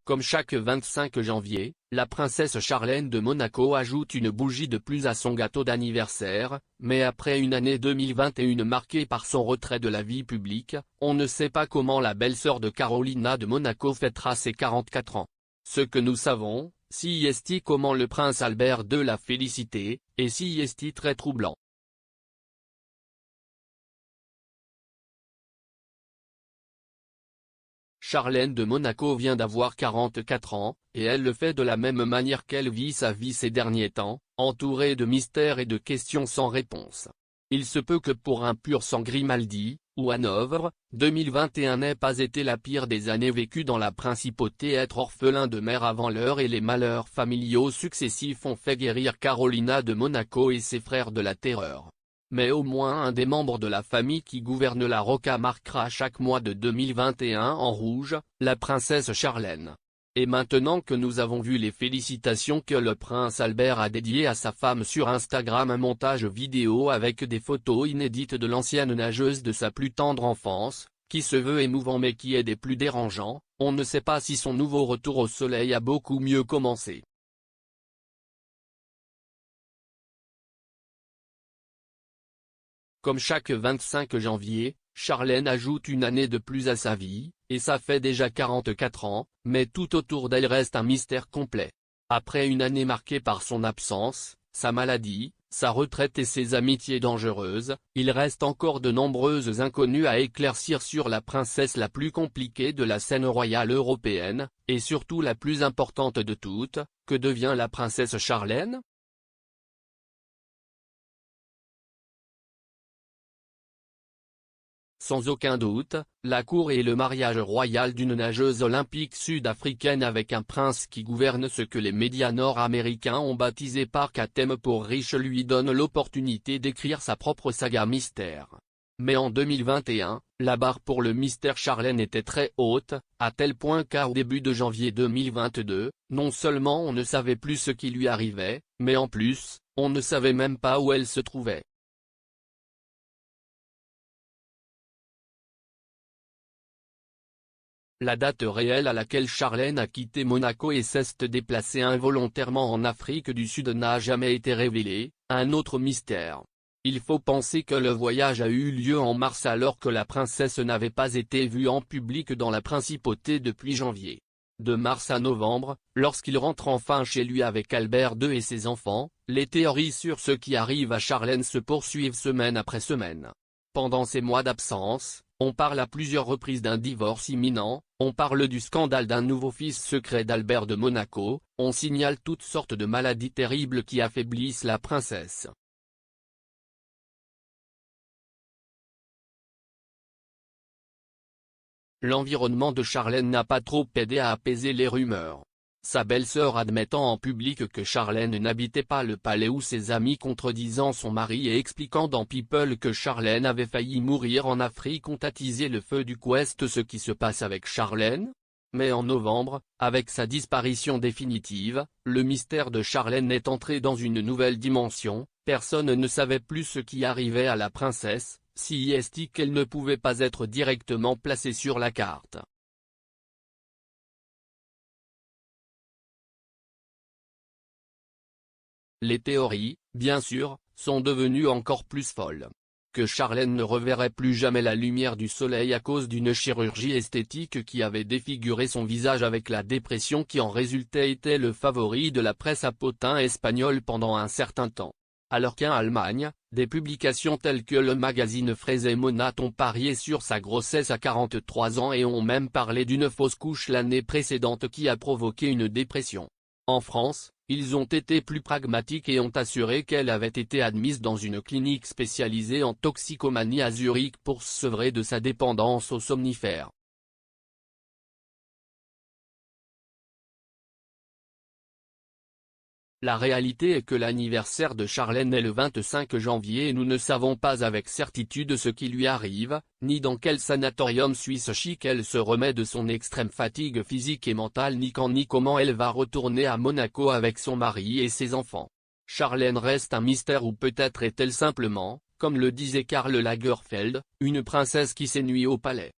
Comme chaque 25 janvier, la princesse Charlène de Monaco ajoute une bougie de plus à son gâteau d'anniversaire, mais après une année 2021 marquée par son retrait de la vie publique, on ne sait pas comment la belle-sœur de Carolina de Monaco fêtera ses 44 ans. Ce que nous savons, si est comment le prince Albert II l'a félicité, et si est très troublant. Charlène de Monaco vient d'avoir 44 ans, et elle le fait de la même manière qu'elle vit sa vie ces derniers temps, entourée de mystères et de questions sans réponse. Il se peut que pour un pur sang Grimaldi, ou Hanovre, 2021 n'ait pas été la pire des années vécues dans la principauté. Être orphelin de mère avant l'heure et les malheurs familiaux successifs ont fait guérir Carolina de Monaco et ses frères de la terreur. Mais au moins un des membres de la famille qui gouverne la Rocca marquera chaque mois de 2021 en rouge, la princesse Charlène. Et maintenant que nous avons vu les félicitations que le prince Albert a dédiées à sa femme sur Instagram, un montage vidéo avec des photos inédites de l'ancienne nageuse de sa plus tendre enfance, qui se veut émouvant mais qui est des plus dérangeants, on ne sait pas si son nouveau retour au soleil a beaucoup mieux commencé. Comme chaque 25 janvier, Charlène ajoute une année de plus à sa vie, et ça fait déjà 44 ans, mais tout autour d'elle reste un mystère complet. Après une année marquée par son absence, sa maladie, sa retraite et ses amitiés dangereuses, il reste encore de nombreuses inconnues à éclaircir sur la princesse la plus compliquée de la scène royale européenne, et surtout la plus importante de toutes, que devient la princesse Charlène ? Sans aucun doute, la cour et le mariage royal d'une nageuse olympique sud-africaine avec un prince qui gouverne ce que les médias nord-américains ont baptisé parc à thème pour riches lui donne l'opportunité d'écrire sa propre saga mystère. Mais en 2021, la barre pour le mystère Charlène était très haute, à tel point qu'au début de janvier 2022, non seulement on ne savait plus ce qui lui arrivait, mais en plus, on ne savait même pas où elle se trouvait. La date réelle à laquelle Charlène a quitté Monaco et s'est déplacée involontairement en Afrique du Sud n'a jamais été révélée, un autre mystère. Il faut penser que le voyage a eu lieu en mars alors que la princesse n'avait pas été vue en public dans la principauté depuis janvier. De mars à novembre, lorsqu'il rentre enfin chez lui avec Albert II et ses enfants, les théories sur ce qui arrive à Charlène se poursuivent semaine après semaine. Pendant ces mois d'absence, on parle à plusieurs reprises d'un divorce imminent, on parle du scandale d'un nouveau fils secret d'Albert de Monaco, on signale toutes sortes de maladies terribles qui affaiblissent la princesse. L'environnement de Charlène n'a pas trop aidé à apaiser les rumeurs. Sa belle-sœur admettant en public que Charlène n'habitait pas le palais ou ses amis contredisant son mari et expliquant dans People que Charlène avait failli mourir en Afrique ont attisé le feu du Quest. Ce qui se passe avec Charlène ? Mais en novembre, avec sa disparition définitive, le mystère de Charlène est entré dans une nouvelle dimension, personne ne savait plus ce qui arrivait à la princesse, si est qu'elle ne pouvait pas être directement placée sur la carte. Les théories, bien sûr, sont devenues encore plus folles. Que Charlène ne reverrait plus jamais la lumière du soleil à cause d'une chirurgie esthétique qui avait défiguré son visage avec la dépression qui en résultait était le favori de la presse à potins espagnole pendant un certain temps. Alors qu'en Allemagne, des publications telles que le magazine Fraise Monat ont parié sur sa grossesse à 43 ans et ont même parlé d'une fausse couche l'année précédente qui a provoqué une dépression. En France, ils ont été plus pragmatiques et ont assuré qu'elle avait été admise dans une clinique spécialisée en toxicomanie à Zurich pour se sevrer de sa dépendance aux somnifères. La réalité est que l'anniversaire de Charlène est le 25 janvier et nous ne savons pas avec certitude ce qui lui arrive, ni dans quel sanatorium suisse chic elle se remet de son extrême fatigue physique et mentale ni quand ni comment elle va retourner à Monaco avec son mari et ses enfants. Charlène reste un mystère ou peut-être est-elle simplement, comme le disait Karl Lagerfeld, une princesse qui s'ennuie au palais.